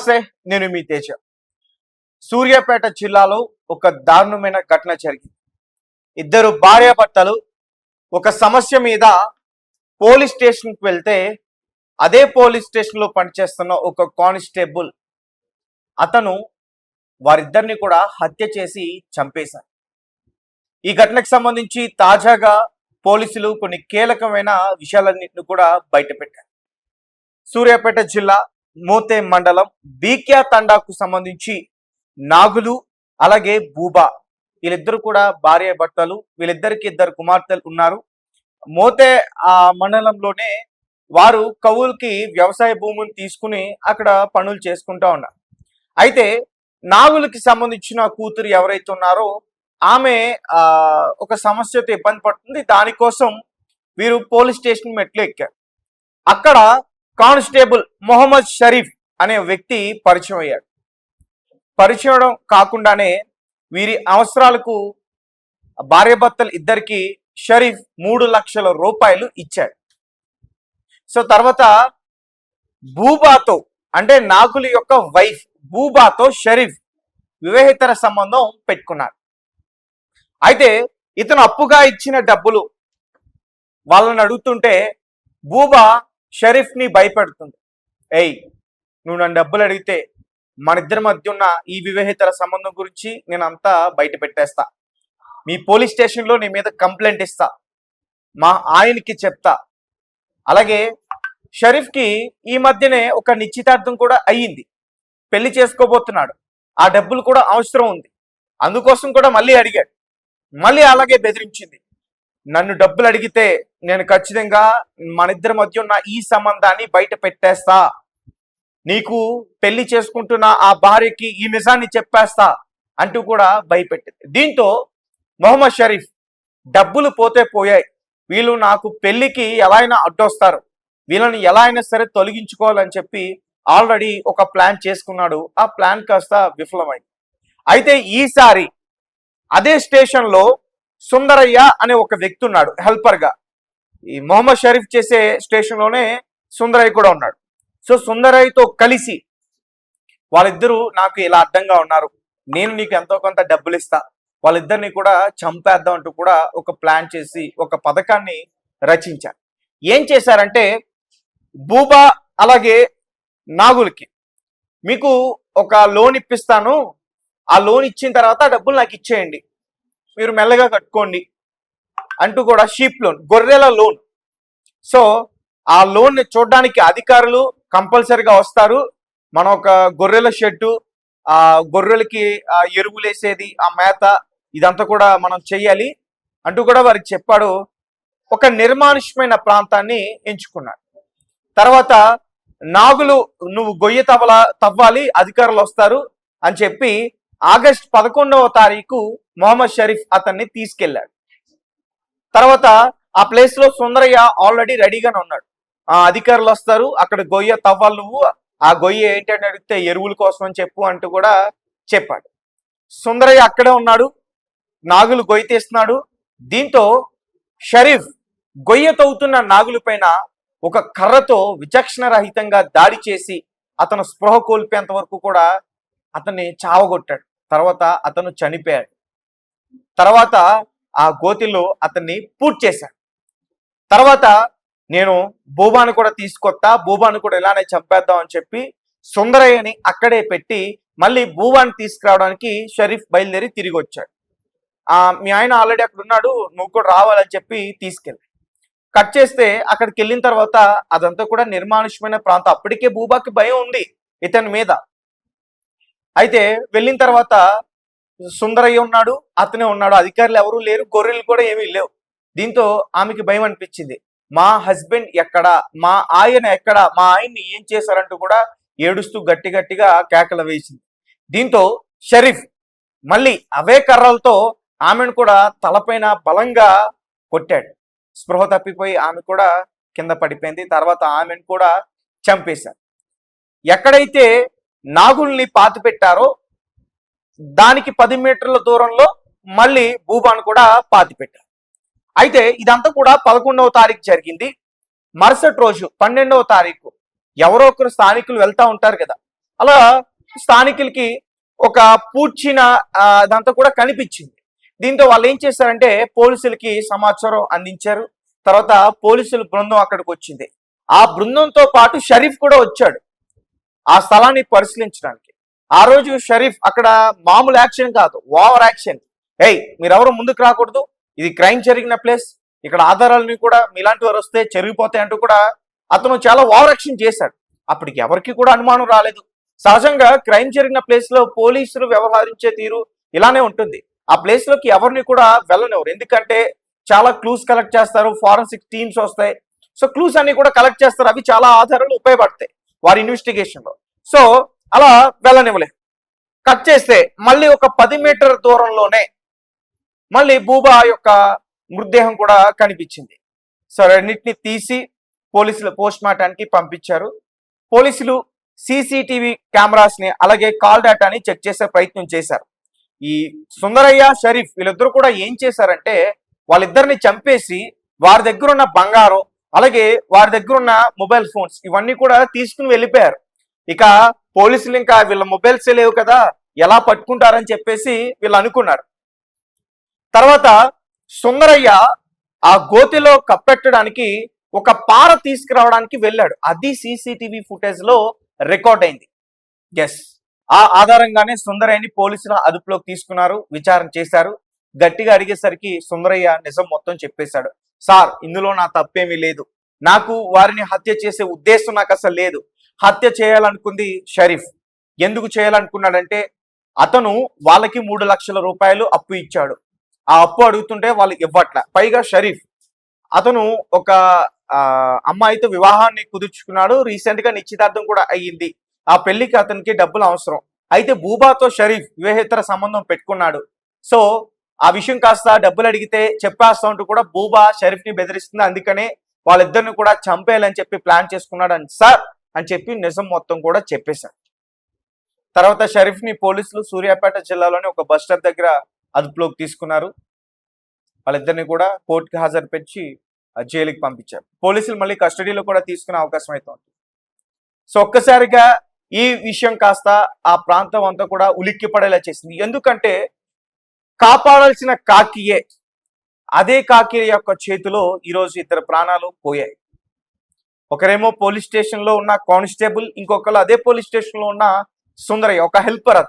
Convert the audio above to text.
నమస్తే, నేను మీ తేజ. సూర్యాపేట జిల్లాలో ఒక దారుణమైన ఘటన జరిగింది. ఇద్దరు భార్యాభర్తలు ఒక సమస్య మీద పోలీస్ స్టేషన్కి వెళ్తే అదే పోలీస్ స్టేషన్లో పనిచేస్తున్న ఒక కానిస్టేబుల్ అతను వారిద్దరిని కూడా హత్య చేసి చంపేశారు. ఈ ఘటనకు సంబంధించి తాజాగా పోలీసులు కొన్ని కీలకమైన విషయాలన్నింటినీ కూడా బయటపెట్టారు. సూర్యాపేట జిల్లా మోతే మండలం బీక్యా తండాకు సంబంధించి నాగులు అలాగే బూబా వీళ్ళిద్దరు కూడా భార్య భర్తలు. వీళ్ళిద్దరికి ఇద్దరు కుమార్తెలు ఉన్నారు. మోతే మండలంలోనే వారు కవులకి వ్యవసాయ భూమిని తీసుకుని అక్కడ పనులు చేసుకుంటా ఉన్నారు. అయితే నాగులకి సంబంధించిన కూతురు ఎవరైతే ఉన్నారో ఆమె ఒక సమస్యతో ఇబ్బంది పడుతుంది. దానికోసం వీరు పోలీస్ స్టేషన్ మెట్లు ఎక్కారు. అక్కడ కానిస్టేబుల్ మొహమ్మద్ షరీఫ్ అనే వ్యక్తి పరిచయం అయ్యాడు. పరిచయం కాకుండానే వీరి అవసరాలకు భార్యాభర్తలు ఇద్దరికి షరీఫ్ 3 లక్షల రూపాయలు ఇచ్చాడు. సో తర్వాత బూబాతో అంటే నాగుల యొక్క వైఫ్ బూబాతో షరీఫ్ వివాహేతర సంబంధం పెట్టుకున్నాడు. అయితే ఇతను అప్పుగా ఇచ్చిన డబ్బులు వాళ్ళని అడుగుతుంటే బూబా షరీఫ్ని భయపెడుతుంది. నువ్వు నన్ను డబ్బులు అడిగితే మన ఇద్దరి మధ్య ఉన్న ఈ వివాహేతర సంబంధం గురించి నేను అంతా బయట పెట్టేస్తా, మీ పోలీస్ స్టేషన్లో నీ మీద కంప్లైంట్ ఇస్తా, మా ఆయనకి చెప్తా. అలాగే షరీఫ్కి ఈ మధ్యనే ఒక నిశ్చితార్థం కూడా అయ్యింది, పెళ్లి చేసుకోబోతున్నాడు. ఆ డబ్బులు కూడా అవసరం ఉంది, అందుకోసం కూడా మళ్ళీ అడిగాడు. మళ్ళీ అలాగే బెదిరించింది, నన్ను డబ్బులు అడిగితే నేను ఖచ్చితంగా మన ఇద్దరి మధ్య ఉన్న ఈ సంబంధాన్ని బయట పెట్టేస్తా, నీకు పెళ్లి చేసుకుంటున్న ఆ భార్యకి ఈ నిజాన్ని చెప్పేస్తా అంటూ కూడా భయపెట్టింది. దీంతో మొహమ్మద్ షరీఫ్ డబ్బులు పోతే పోయాయి, వీళ్ళు నాకు పెళ్లికి ఎలా అయినా అడ్డొస్తారు, వీళ్ళని ఎలా అయినా సరే తొలగించుకోవాలని చెప్పి ఆల్రెడీ ఒక ప్లాన్ చేసుకున్నాడు. ఆ ప్లాన్ కాస్త విఫలమైంది. అయితే ఈసారి అదే స్టేషన్లో సుందరయ్య అనే ఒక వ్యక్తి ఉన్నాడు హెల్పర్గా. ఈ మొహమ్మద్ షరీఫ్ చేసే స్టేషన్లోనే సుందరయ్య కూడా ఉన్నాడు. సో సుందరయ్యతో కలిసి వాళ్ళిద్దరూ నాకు ఇలా అడ్డంగా ఉన్నారు, నేను నీకు ఎంతో కొంత డబ్బులు ఇస్తా, వాళ్ళిద్దరిని కూడా చంపేద్దాం అంటూ కూడా ఒక ప్లాన్ చేసి ఒక పథకాన్ని రచించారు. ఏం చేశారంటే బూబా అలాగే నాగులకి మీకు ఒక లోన్ ఇప్పిస్తాను, ఆ లోన్ ఇచ్చిన తర్వాత ఆ డబ్బులు నాకు ఇచ్చేయండి, మీరు మెల్లగా కట్టుకోండి అంటూ కూడా షీప్ లోన్, గొర్రెల లోన్. సో ఆ లోన్ చూడడానికి అధికారులు కంపల్సరిగా వస్తారు, మనం ఒక గొర్రెల షెడ్డు, ఆ గొర్రెలకి ఎరువులు వేసేది, ఆ మేత ఇదంతా కూడా మనం చెయ్యాలి అంటూ కూడా వారికి చెప్పాడు. ఒక నిర్మానుష్యమైన ప్రాంతాన్ని ఎంచుకున్నాడు. తర్వాత నాగులు నువ్వు గొయ్య తవ్వాలి, అధికారులు వస్తారు అని చెప్పి ఆగస్టు 11వ తారీఖు మొహమ్మద్ షరీఫ్ అతన్ని తీసుకెళ్లాడు. తర్వాత ఆ ప్లేస్ లో సుందరయ్య ఆల్రెడీ రెడీగానే ఉన్నాడు. ఆ అధికారులు వస్తారు, అక్కడ గొయ్య తవ్వాలి, నువ్వు ఆ గొయ్య ఏంటని అడిగితే ఎరువుల కోసం అని చెప్పు అంటూ కూడా చెప్పాడు. సుందరయ్య అక్కడే ఉన్నాడు, నాగులు గొయ్య తీస్తున్నాడు. దీంతో షరీఫ్ గొయ్య తవ్వుతున్న నాగుల పైన ఒక కర్రతో విచక్షణ రహితంగా దాడి చేసి అతను స్పృహ కోల్పోయేంత వరకు కూడా అతన్ని చావగొట్టాడు. తర్వాత అతను చనిపోయాడు. తర్వాత ఆ గోతిలో అతన్ని పూర్తి చేశాడు. తర్వాత నేను బూబాను కూడా తీసుకొస్తా, బూబాను కూడా ఇలానే చంపేద్దాం అని చెప్పి సుందరయ్యని అక్కడే పెట్టి మళ్ళీ బూబాని తీసుకురావడానికి షరీఫ్ బయలుదేరి తిరిగి వచ్చాడు. మీ ఆయన ఆల్రెడీ అక్కడ ఉన్నాడు, నువ్వు కూడా రావాలని చెప్పి తీసుకెళ్ళి కట్ చేస్తే అక్కడికి వెళ్ళిన తర్వాత అదంతా కూడా నిర్మానుష్యమైన ప్రాంతం. అప్పటికే బూబాకి భయం ఉంది ఇతని మీద. అయితే వెళ్ళిన తర్వాత సుందరయ్య ఉన్నాడు, అతనే ఉన్నాడు, అధికారులు ఎవరూ లేరు, గొర్రెలు కూడా ఏమీ లేవు. దీంతో ఆమెకి భయం అనిపించింది, మా హస్బెండ్ ఎక్కడా, మా ఆయన ఎక్కడా, మా ఆయన్ని ఏం చేశారంటూ కూడా ఏడుస్తూ గట్టిగా కేకలు వేసింది. దీంతో షరీఫ్ మళ్ళీ అవే కర్రలతో ఆమెను కూడా తలపైన బలంగా కొట్టాడు. స్పృహ తప్పిపోయి ఆమె కూడా కింద పడిపోయింది. తర్వాత ఆమెను కూడా చంపేశారు. ఎక్కడైతే నాగుల్ని పాతి పెట్టారో దానికి 10 మీటర్ల దూరంలో మళ్ళీ బూబాను కూడా పాతి పెట్టారు. అయితే ఇదంతా కూడా 11వ తారీఖు జరిగింది. మరుసటి రోజు 12వ తారీఖు ఎవరో ఒకరు స్థానికులు వెళ్తా ఉంటారు కదా, అలా స్థానికులకి ఒక పూడ్చిన అదంతా కూడా కనిపించింది. దీంతో వాళ్ళు ఏం చేశారంటే పోలీసులకి సమాచారం అందించారు. తర్వాత పోలీసుల బృందం అక్కడికి వచ్చింది. ఆ బృందంతో పాటు షరీఫ్ కూడా వచ్చాడు ఆ స్థలాన్ని పరిశీలించడానికి. ఆ రోజు షరీఫ్ అక్కడ మామూలు యాక్షన్ కాదు, ఓవర్ యాక్షన్. మీరెవరు ముందుకు రాకూడదు, ఇది క్రైమ్ జరిగిన ప్లేస్, ఇక్కడ ఆధారాలని కూడా మీలాంటి వారు వస్తే చెరిగిపోతాయి అంటూ కూడా అతను చాలా ఓవర్ యాక్షన్ చేశాడు. అప్పటికి ఎవరికి కూడా అనుమానం రాలేదు. సహజంగా క్రైమ్ జరిగిన ప్లేస్ లో పోలీసులు వ్యవహరించే తీరు ఇలానే ఉంటుంది. ఆ ప్లేస్ లోకి ఎవరిని కూడా వెళ్ళనివ్వరు, ఎందుకంటే చాలా క్లూస్ కలెక్ట్ చేస్తారు, ఫారెన్సిక్ టీమ్స్ వస్తాయి. సో క్లూస్ అన్ని కూడా కలెక్ట్ చేస్తారు, అవి చాలా ఆధారాలు ఉపయోగపడతాయి వారి ఇన్వెస్టిగేషన్ లో. సో అలా వెళ్ళనివ్వలేదు. కట్ చేస్తే మళ్ళీ ఒక 10 మీటర్ దూరంలోనే మళ్ళీ బూబా యొక్క మృతదేహం కూడా కనిపించింది. సో రెండింటిని తీసి పోలీసులు పోస్ట్ మార్టానికి పంపించారు. పోలీసులు సీసీటీవీ కెమెరాస్ ని అలాగే కాల్ డేటాని చెక్ చేసే ప్రయత్నం చేశారు. ఈ సుందరయ్య, షరీఫ్ వీళ్ళిద్దరూ కూడా ఏం చేశారంటే వాళ్ళిద్దరిని చంపేసి వారి దగ్గర ఉన్న బంగారం అలాగే వారి దగ్గర ఉన్న మొబైల్ ఫోన్స్ ఇవన్నీ కూడా తీసుకుని వెళ్ళిపోయారు. ఇక పోలీసులు ఇంకా వీళ్ళ మొబైల్సే లేవు కదా, ఎలా పట్టుకుంటారని చెప్పేసి వీళ్ళు అనుకున్నారు. తర్వాత సుందరయ్య ఆ గోతిలో కప్పెట్టడానికి ఒక పార తీసుకురావడానికి వెళ్ళాడు. అది సీసీటీవీ ఫుటేజ్ లో రికార్డ్ అయింది. ఎస్, ఆ ఆధారంగానే సుందరయ్యని పోలీసులు అదుపులోకి తీసుకున్నారు, విచారణ చేశారు. గట్టిగా అడిగేసరికి సుందరయ్య నిజం మొత్తం చెప్పేశాడు. సార్, ఇందులో నా తప్పేమీ లేదు, నాకు వారిని హత్య చేసే ఉద్దేశం నాకు అసలు లేదు. హత్య చేయాలనుకుంది షరీఫ్. ఎందుకు చేయాలనుకున్నాడంటే అతను వాళ్ళకి 3 లక్షల రూపాయలు అప్పు ఇచ్చాడు. ఆ అప్పు అడుగుతుంటే వాళ్ళు ఇవ్వట్ల. పైగా షరీఫ్ అతను ఒక అమ్మాయితో వివాహాన్ని కుదుర్చుకున్నాడు, రీసెంట్ గా నిశ్చితార్థం కూడా అయ్యింది. ఆ పెళ్లికి అతనికి డబ్బులు అవసరం. అయితే బూబాతో షరీఫ్ వివాహేతర సంబంధం పెట్టుకున్నాడు. సో ఆ విషయం కాస్త డబ్బులు అడిగితే చెప్పేస్తా ఉంటూ కూడా బూబా షరీఫ్ ని బెదిరిస్తుంది. అందుకనే వాళ్ళిద్దరిని కూడా చంపేయాలని చెప్పి ప్లాన్ చేసుకున్నాడు అని సార్ అని చెప్పి నిజం మొత్తం కూడా చెప్పేశారు. తర్వాత షరీఫ్ ని పోలీసులు సూర్యాపేట జిల్లాలోని ఒక బస్ స్టాప్ దగ్గర అదుపులోకి తీసుకున్నారు. వాళ్ళిద్దరిని కూడా కోర్టుకి హాజరుపరిచి జైలుకి పంపించారు. పోలీసులు మళ్ళీ కస్టడీలో కూడా తీసుకునే అవకాశం అయితే ఉంది. సో ఒక్కసారిగా ఈ విషయం కాస్త ఆ ప్రాంతం అంతా కూడా ఉలిక్కి పడేలా చేసింది. ఎందుకంటే కాపాడాల్సిన కాకియే, అదే కాకి యొక్క చేతిలో ఈరోజు ఇద్దరు ప్రాణాలు పోయాయి. ఒకరేమో పోలీస్ స్టేషన్ లో ఉన్న కానిస్టేబుల్, ఇంకొకరు అదే పోలీస్ స్టేషన్ లో ఉన్న సుందరయ్య, ఒక హెల్పర్.